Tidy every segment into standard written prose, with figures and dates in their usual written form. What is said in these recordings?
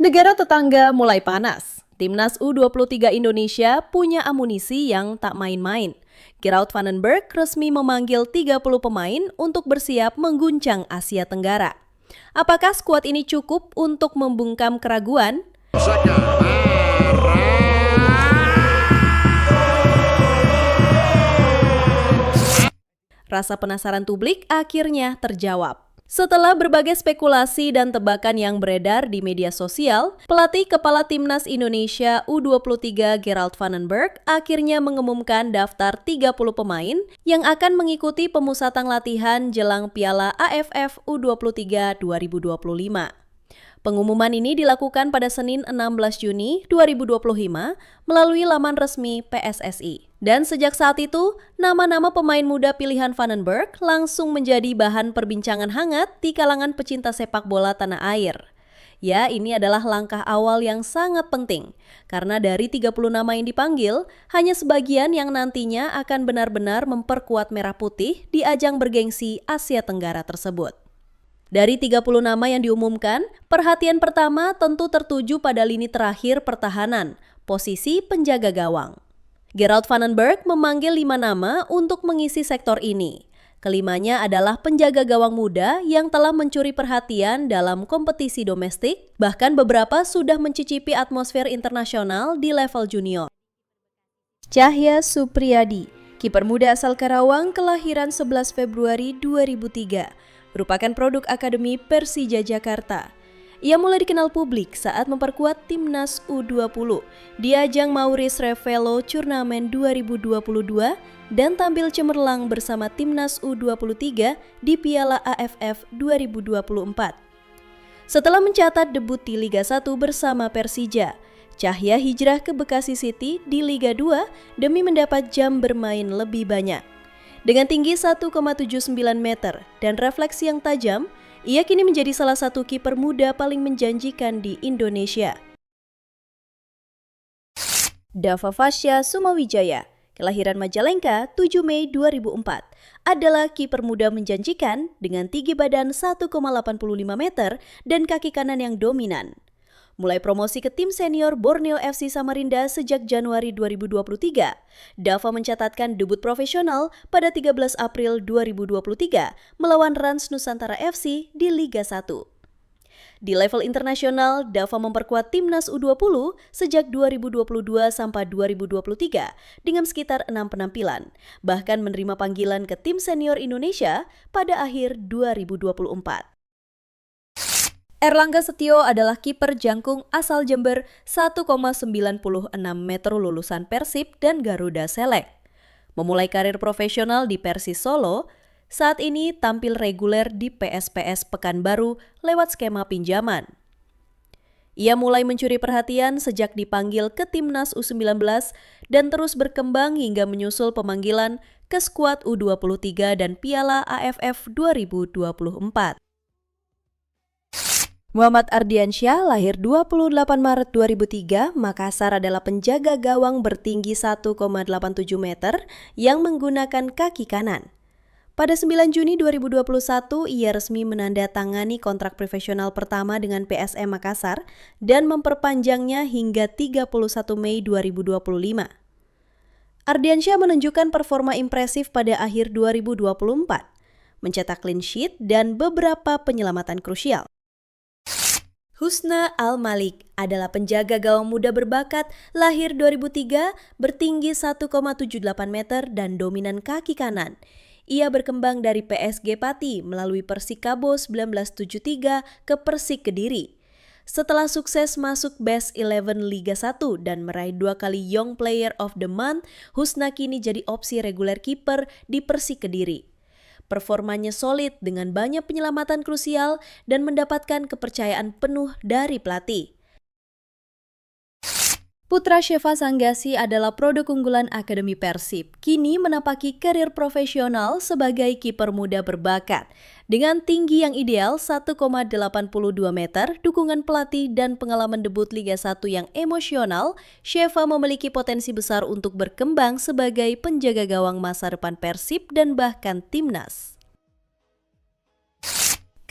Negara tetangga mulai panas. Timnas U23 Indonesia punya amunisi yang tak main-main. Gerald Vandenberg resmi memanggil 30 pemain untuk bersiap mengguncang Asia Tenggara. Apakah skuad ini cukup untuk membungkam keraguan? Rasa penasaran publik akhirnya terjawab. Setelah berbagai spekulasi dan tebakan yang beredar di media sosial, pelatih kepala Timnas Indonesia U23 Gerald Vandenberg akhirnya mengumumkan daftar 30 pemain yang akan mengikuti pemusatan latihan jelang Piala AFF U23 2025. Pengumuman ini dilakukan pada Senin 16 Juni 2025 melalui laman resmi PSSI. Dan sejak saat itu, nama-nama pemain muda pilihan Vandenberg langsung menjadi bahan perbincangan hangat di kalangan pecinta sepak bola tanah air. Ya, ini adalah langkah awal yang sangat penting, karena dari 30 nama yang dipanggil, hanya sebagian yang nantinya akan benar-benar memperkuat merah putih di ajang bergengsi Asia Tenggara tersebut. Dari 30 nama yang diumumkan, perhatian pertama tentu tertuju pada lini terakhir pertahanan, posisi penjaga gawang. Gerald Vandenberg memanggil 5 nama untuk mengisi sektor ini. Kelimanya adalah penjaga gawang muda yang telah mencuri perhatian dalam kompetisi domestik, bahkan beberapa sudah mencicipi atmosfer internasional di level junior. Cahya Supriyadi, kiper muda asal Karawang kelahiran 11 Februari 2003, merupakan produk Akademi Persija Jakarta. Ia mulai dikenal publik saat memperkuat Timnas U20 di ajang Maurice Revello Turnamen 2022 dan tampil cemerlang bersama Timnas U23 di Piala AFF 2024. Setelah mencatat debut di Liga 1 bersama Persija, Cahya hijrah ke Bekasi City di Liga 2 demi mendapat jam bermain lebih banyak. Dengan tinggi 1,79 meter dan refleksi yang tajam, ia kini menjadi salah satu kiper muda paling menjanjikan di Indonesia. Dava Fasya Sumawijaya, kelahiran Majalengka 7 Mei 2004, adalah kiper muda menjanjikan dengan tinggi badan 1,85 meter dan kaki kanan yang dominan. Mulai promosi ke tim senior Borneo FC Samarinda sejak Januari 2023, Dava mencatatkan debut profesional pada 13 April 2023 melawan Rans Nusantara FC di Liga 1. Di level internasional, Dava memperkuat Timnas U20 sejak 2022 sampai 2023 dengan sekitar 6 penampilan, bahkan menerima panggilan ke tim senior Indonesia pada akhir 2024. Erlangga Setio adalah kiper jangkung asal Jember 1,96 meter lulusan Persib dan Garuda Select. Memulai karir profesional di Persis Solo, saat ini tampil reguler di PSPS Pekanbaru lewat skema pinjaman. Ia mulai mencuri perhatian sejak dipanggil ke Timnas U19 dan terus berkembang hingga menyusul pemanggilan ke skuad U23 dan Piala AFF 2024. Muhammad Ardiansyah lahir 28 Maret 2003, Makassar adalah penjaga gawang bertinggi 1,87 meter yang menggunakan kaki kanan. Pada 9 Juni 2021, ia resmi menandatangani kontrak profesional pertama dengan PSM Makassar dan memperpanjangnya hingga 31 Mei 2025. Ardiansyah menunjukkan performa impresif pada akhir 2024, mencetak clean sheet dan beberapa penyelamatan krusial. Husna Al-Malik adalah penjaga gawang muda berbakat, lahir 2003, bertinggi 1,78 meter dan dominan kaki kanan. Ia berkembang dari PSG Pati melalui Persikabo 1973 ke Persik Kediri. Setelah sukses masuk Best 11 Liga 1 dan meraih 2 kali Young Player of the Month, Husna kini jadi opsi reguler kiper di Persik Kediri. Performanya solid dengan banyak penyelamatan krusial dan mendapatkan kepercayaan penuh dari pelatih. Putra Sheva Sanggasi adalah produk unggulan Akademi Persib. Kini menapaki karir profesional sebagai kiper muda berbakat. Dengan tinggi yang ideal 1,82 meter, dukungan pelatih dan pengalaman debut Liga 1 yang emosional, Sheva memiliki potensi besar untuk berkembang sebagai penjaga gawang masa depan Persib dan bahkan Timnas.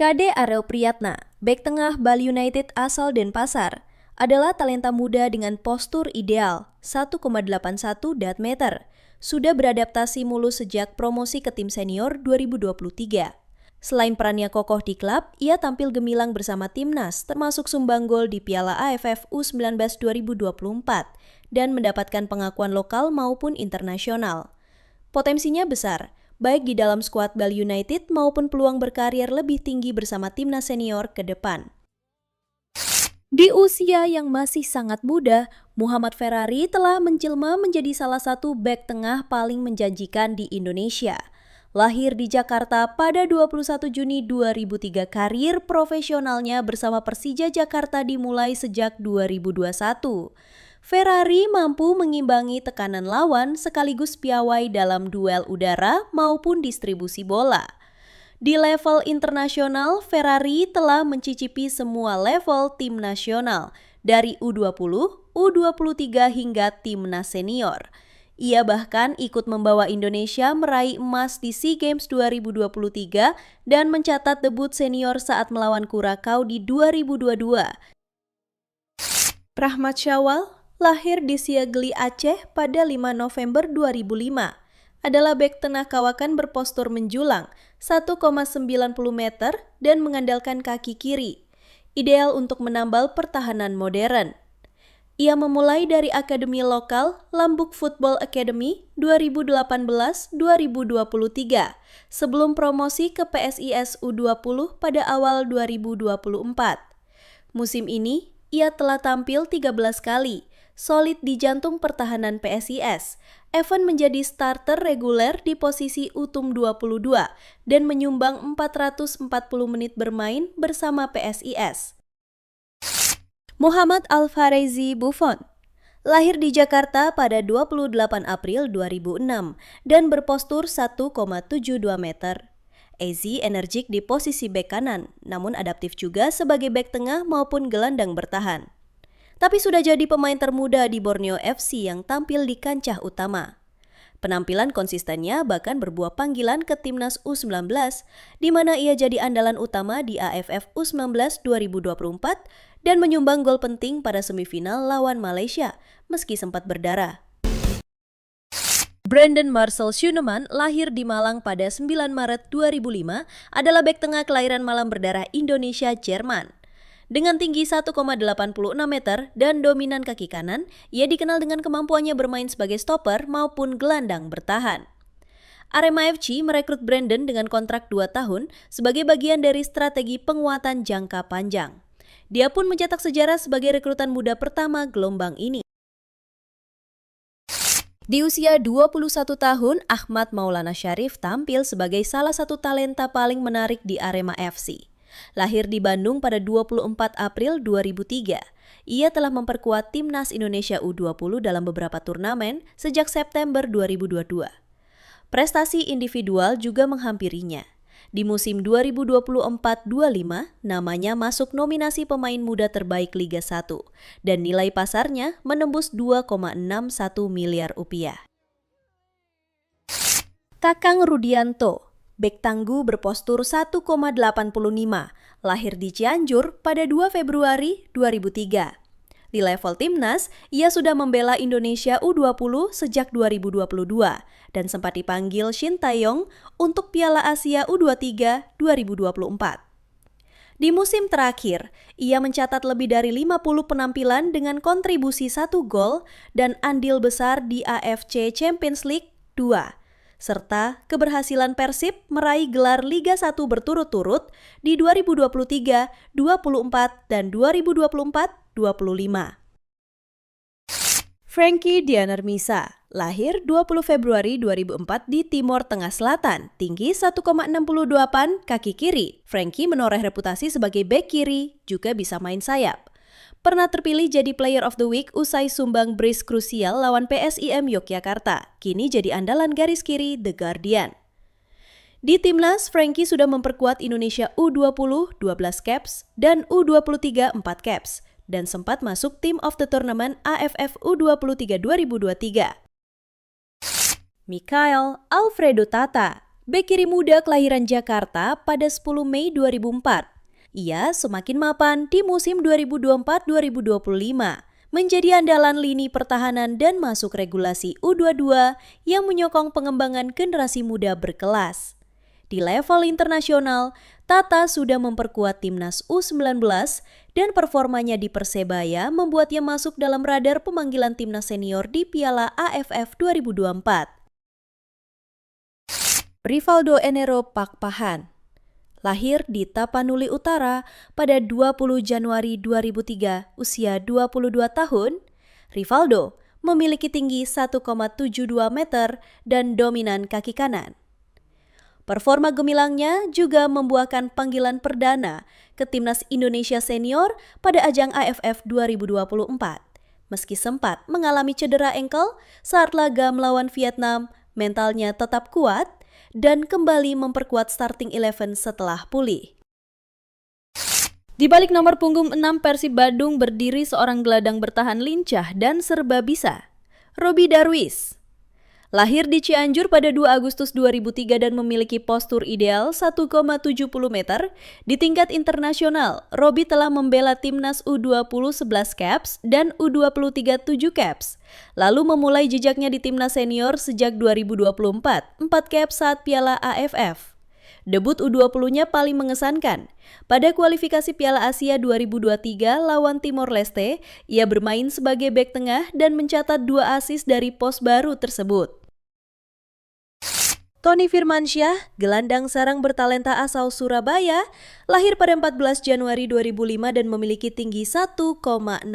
Kade Arel Priyatna, bek tengah Bali United asal Denpasar, adalah talenta muda dengan postur ideal 1,81 meter. Sudah beradaptasi mulus sejak promosi ke tim senior 2023. Selain perannya kokoh di klub, ia tampil gemilang bersama timnas, termasuk sumbang gol di Piala AFF U19 2024 dan mendapatkan pengakuan lokal maupun internasional. Potensinya besar, baik di dalam skuad Bali United maupun peluang berkarir lebih tinggi bersama timnas senior ke depan. Di usia yang masih sangat muda, Muhammad Ferrari telah menjelma menjadi salah satu bek tengah paling menjanjikan di Indonesia. Lahir di Jakarta pada 21 Juni 2003, karir profesionalnya bersama Persija Jakarta dimulai sejak 2021. Ferrari mampu mengimbangi tekanan lawan sekaligus piawai dalam duel udara maupun distribusi bola. Di level internasional, Ferrari telah mencicipi semua level tim nasional, dari U20, U23 hingga timnas senior. Ia bahkan ikut membawa Indonesia meraih emas di SEA Games 2023 dan mencatat debut senior saat melawan Kurakau di 2022. Rahmat Syawal lahir di Siagli, Aceh pada 5 November 2005. Adalah bek tengah kawakan berpostur menjulang 1,90 meter dan mengandalkan kaki kiri. Ideal untuk menambal pertahanan modern. Ia memulai dari akademi lokal Lambuk Football Academy 2018-2023 sebelum promosi ke PSIS U20 pada awal 2024. Musim ini, ia telah tampil 13 kali, solid di jantung pertahanan PSIS. Evan menjadi starter reguler di posisi U22 dan menyumbang 440 menit bermain bersama PSIS. Muhammad Alfarezi Buffon lahir di Jakarta pada 28 April 2006 dan berpostur 1,72 meter. Ezi energik di posisi bek kanan, namun adaptif juga sebagai bek tengah maupun gelandang bertahan. Tapi sudah jadi pemain termuda di Borneo FC yang tampil di kancah utama. Penampilan konsistennya bahkan berbuah panggilan ke timnas U19, di mana ia jadi andalan utama di AFF U19 2024 dan menyumbang gol penting pada semifinal lawan Malaysia, meski sempat berdarah. Brandon Marcel Schuneman lahir di Malang pada 9 Maret 2005, adalah bek tengah kelahiran Malang berdarah Indonesia, Jerman. Dengan tinggi 1,86 meter dan dominan kaki kanan, ia dikenal dengan kemampuannya bermain sebagai stopper maupun gelandang bertahan. Arema FC merekrut Brandon dengan kontrak 2 tahun sebagai bagian dari strategi penguatan jangka panjang. Dia pun mencetak sejarah sebagai rekrutan muda pertama gelombang ini. Di usia 21 tahun, Ahmad Maulana Syarif tampil sebagai salah satu talenta paling menarik di Arema FC. Lahir di Bandung pada 24 April 2003, ia telah memperkuat timnas Indonesia U20 dalam beberapa turnamen sejak September 2022. Prestasi individual juga menghampirinya. Di musim 2024-25, namanya masuk nominasi pemain muda terbaik Liga 1 dan nilai pasarnya menembus 2,61 miliar rupiah. Kakang Rudianto, bek tangguh berpostur 1,85, lahir di Cianjur pada 2 Februari 2003. Di level timnas, ia sudah membela Indonesia U20 sejak 2022 dan sempat dipanggil Shin Taeyong untuk Piala Asia U23 2024. Di musim terakhir, ia mencatat lebih dari 50 penampilan dengan kontribusi 1 gol dan andil besar di AFC Champions League 2. Serta keberhasilan Persib meraih gelar Liga 1 berturut-turut di 2023, 24, dan 2024-25. Frankie Dianarmisa, lahir 20 Februari 2004 di Timor Tengah Selatan, tinggi 1,68, kaki kiri. Frankie menoreh reputasi sebagai bek kiri, juga bisa main sayap. Pernah terpilih jadi Player of the Week usai sumbang brace krusial lawan PSIM Yogyakarta. Kini jadi andalan garis kiri The Guardian. Di timnas, Frankie sudah memperkuat Indonesia U20 12 caps dan U23 4 caps dan sempat masuk Team of the Tournament AFF U23 2023. Mikhail Alfredo Tata, Bek kiri muda kelahiran Jakarta pada 10 Mei 2004. Ia semakin mapan di musim 2024-2025, menjadi andalan lini pertahanan dan masuk regulasi U22 yang menyokong pengembangan generasi muda berkelas. Di level internasional, Tata sudah memperkuat timnas U19 dan performanya di Persebaya membuatnya masuk dalam radar pemanggilan timnas senior di Piala AFF 2024. Rivaldo Enero Pakpahan lahir di Tapanuli Utara pada 20 Januari 2003, usia 22 tahun. Rivaldo memiliki tinggi 1,72 meter dan dominan kaki kanan. Performa gemilangnya juga membuahkan panggilan perdana ke Timnas Indonesia Senior pada ajang AFF 2024. Meski sempat mengalami cedera engkel saat laga melawan Vietnam, mentalnya tetap kuat dan kembali memperkuat starting 11 setelah pulih. Di balik nomor punggung 6 Persib Bandung berdiri seorang gelandang bertahan lincah dan serba bisa, Robby Darwish. Lahir di Cianjur pada 2 Agustus 2003 dan memiliki postur ideal 1,70 meter, di tingkat internasional, Robby telah membela timnas U20 11 caps dan U23 7 caps. Lalu memulai jejaknya di timnas senior sejak 2024, 4 caps saat Piala AFF. Debut U20-nya paling mengesankan. Pada kualifikasi Piala Asia 2023 lawan Timor Leste, ia bermain sebagai bek tengah dan mencatat 2 assist dari pos baru tersebut. Tony Firmansyah, gelandang sarang bertalenta asal Surabaya, lahir pada 14 Januari 2005 dan memiliki tinggi 1,67.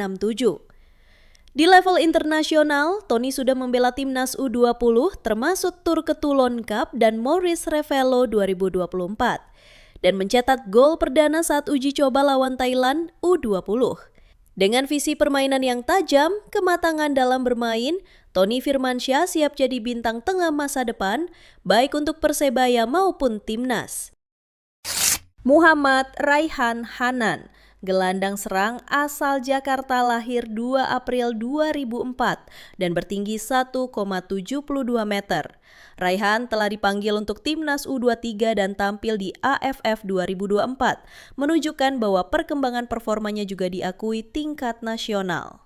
Di level internasional, Tony sudah membela timnas U20 termasuk tur ke Toulon Cup dan Maurice Revello 2024 dan mencetak gol perdana saat uji coba lawan Thailand U20. Dengan visi permainan yang tajam, kematangan dalam bermain, Tony Firmansyah siap jadi bintang tengah masa depan, baik untuk Persebaya maupun timnas. Muhammad Raihan Hanan, gelandang serang asal Jakarta, lahir 2 April 2004 dan bertinggi 1,72 meter. Raihan telah dipanggil untuk timnas U23 dan tampil di AFF 2024, menunjukkan bahwa perkembangan performanya juga diakui tingkat nasional.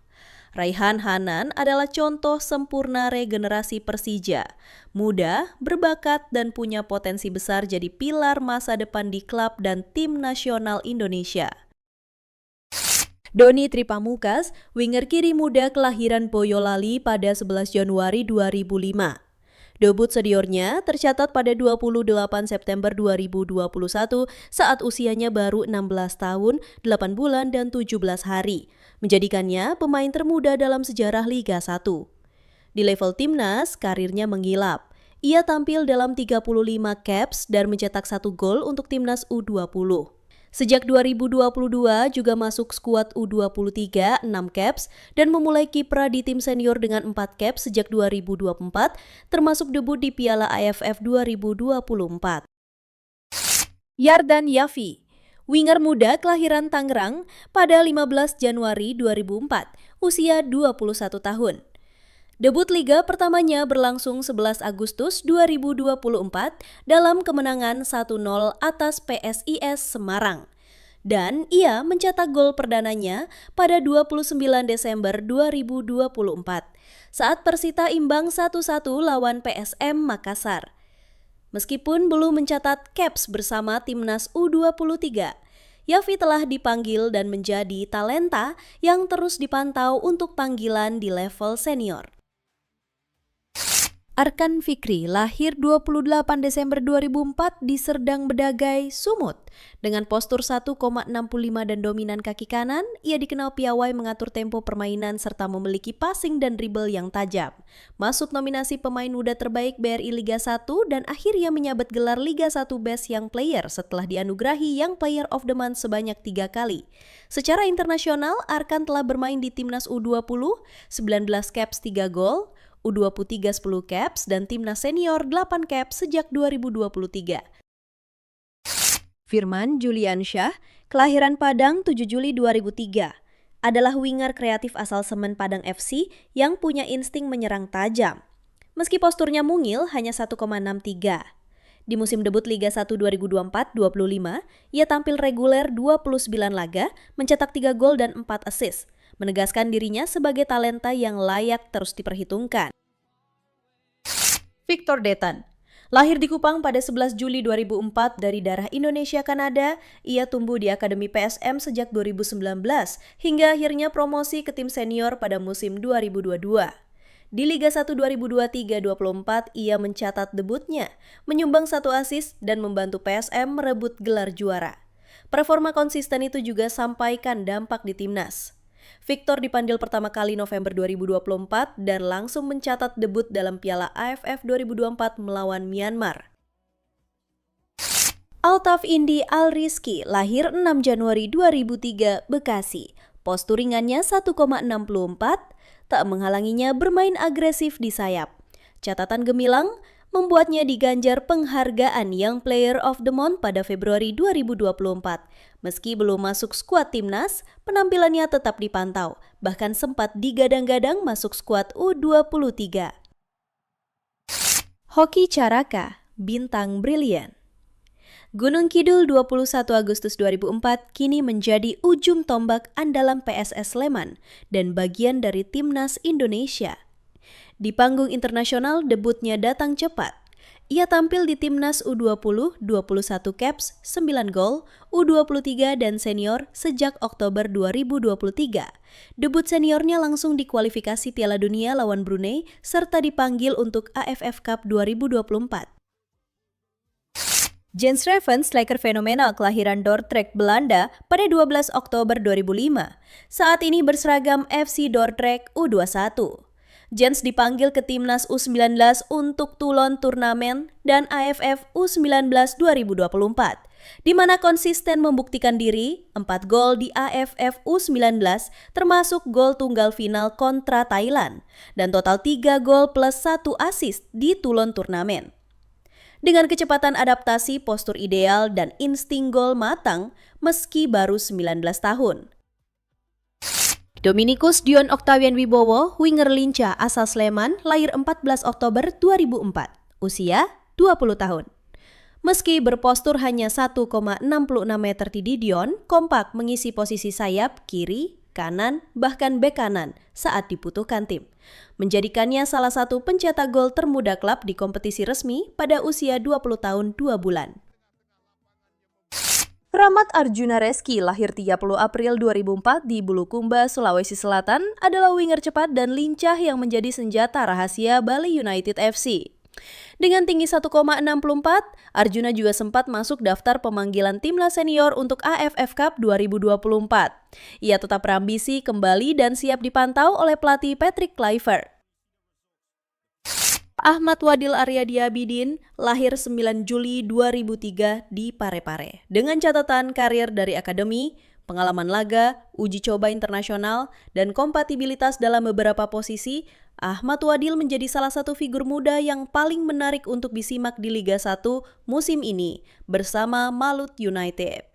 Raihan Hanan adalah contoh sempurna regenerasi Persija. Muda, berbakat, dan punya potensi besar jadi pilar masa depan di klub dan tim nasional Indonesia. Doni Tripamukas, winger kiri muda kelahiran Boyolali pada 11 Januari 2005. Debut seniornya tercatat pada 28 September 2021 saat usianya baru 16 tahun, 8 bulan, dan 17 hari, menjadikannya pemain termuda dalam sejarah Liga 1. Di level timnas, karirnya mengilap. Ia tampil dalam 35 caps dan mencetak 1 gol untuk timnas U20. Sejak 2022 juga masuk skuad U23 6 caps dan memulai kiprah di tim senior dengan 4 caps sejak 2024, termasuk debut di Piala AFF 2024. Yardan Yafi, winger muda kelahiran Tangerang pada 15 Januari 2004, usia 21 tahun. Debut liga pertamanya berlangsung 11 Agustus 2024 dalam kemenangan 1-0 atas PSIS Semarang. Dan ia mencetak gol perdananya pada 29 Desember 2024 saat Persita imbang 1-1 lawan PSM Makassar. Meskipun belum mencatat caps bersama timnas U23, Yafi telah dipanggil dan menjadi talenta yang terus dipantau untuk panggilan di level senior. Arkan Fikri lahir 28 Desember 2004 di Serdang Bedagai, Sumut. Dengan postur 1,65 dan dominan kaki kanan, ia dikenal piawai mengatur tempo permainan serta memiliki passing dan dribble yang tajam. Masuk nominasi pemain muda terbaik BRI Liga 1 dan akhirnya menyabet gelar Liga 1 Best Young Player setelah dianugerahi Young Player of the Month sebanyak 3 kali. Secara internasional, Arkan telah bermain di timnas U20, 19 caps 3 gol, U23 10 caps, dan timnas senior 8 caps sejak 2023. Firman Juliansyah, kelahiran Padang 7 Juli 2003, adalah winger kreatif asal Semen Padang FC yang punya insting menyerang tajam. Meski posturnya mungil hanya 1,63. Di musim debut Liga 1 2024-25, ia tampil reguler 29 laga, mencetak 3 gol dan 4 assist, menegaskan dirinya sebagai talenta yang layak terus diperhitungkan. Victor Detan lahir di Kupang pada 11 Juli 2004 dari darah Indonesia-Kanada, ia tumbuh di Akademi PSM sejak 2019 hingga akhirnya promosi ke tim senior pada musim 2022. Di Liga 1 2023-24, ia mencatat debutnya, menyumbang 1 assist dan membantu PSM merebut gelar juara. Performa konsisten itu juga sampaikan dampak di timnas. Victor dipanggil pertama kali November 2024 dan langsung mencatat debut dalam Piala AFF 2024 melawan Myanmar. Altaf Indi Al-Rizky lahir 6 Januari 2003, Bekasi. Posturingannya 1,64, tak menghalanginya bermain agresif di sayap. Catatan gemilang membuatnya diganjar penghargaan Young Player of the Month pada Februari 2024. Meski belum masuk skuad timnas, penampilannya tetap dipantau, bahkan sempat digadang-gadang masuk skuad U23. Hoki Caraka, bintang brilian. Gunung Kidul 21 Agustus 2004 kini menjadi ujung tombak andalan PSS Sleman dan bagian dari timnas Indonesia. Di panggung internasional debutnya datang cepat. Ia tampil di timnas U20, 21 caps, 9 gol, U23 dan senior sejak Oktober 2023. Debut seniornya langsung dikualifikasi Piala Dunia lawan Brunei serta dipanggil untuk AFF Cup 2024. Jens Reven, striker fenomenal kelahiran Dordrecht, Belanda pada 12 Oktober 2005. Saat ini berseragam FC Dordrecht U21. Jens dipanggil ke timnas U19 untuk Toulon Turnamen dan AFF U19 2024, di mana konsisten membuktikan diri, 4 gol di AFF U19 termasuk gol tunggal final kontra Thailand, dan total 3 gol plus 1 assist di Toulon Turnamen. Dengan kecepatan adaptasi, postur ideal, dan insting gol matang meski baru 19 tahun. Dominikus Dion Octavian Wibowo, winger lincah asal Sleman, lahir 14 Oktober 2004, usia 20 tahun. Meski berpostur hanya 1,66 meter tinggi, Dion kompak mengisi posisi sayap, kiri, kanan, bahkan bek kanan saat dibutuhkan tim, menjadikannya salah satu pencetak gol termuda klub di kompetisi resmi pada usia 20 tahun 2 bulan. Rahmat Arjuna Reski, lahir 30 April 2004 di Bulukumba, Sulawesi Selatan, adalah winger cepat dan lincah yang menjadi senjata rahasia Bali United FC. Dengan tinggi 1,64, Arjuna juga sempat masuk daftar pemanggilan timnas senior untuk AFF Cup 2024. Ia tetap berambisi kembali dan siap dipantau oleh pelatih Patrick Kluivert. Ahmad Wadil Aryadi Abidin lahir 9 Juli 2003 di Parepare. Dengan catatan karir dari akademi, pengalaman laga, uji coba internasional, dan kompatibilitas dalam beberapa posisi, Ahmad Wadil menjadi salah satu figur muda yang paling menarik untuk disimak di Liga 1 musim ini bersama Malut United.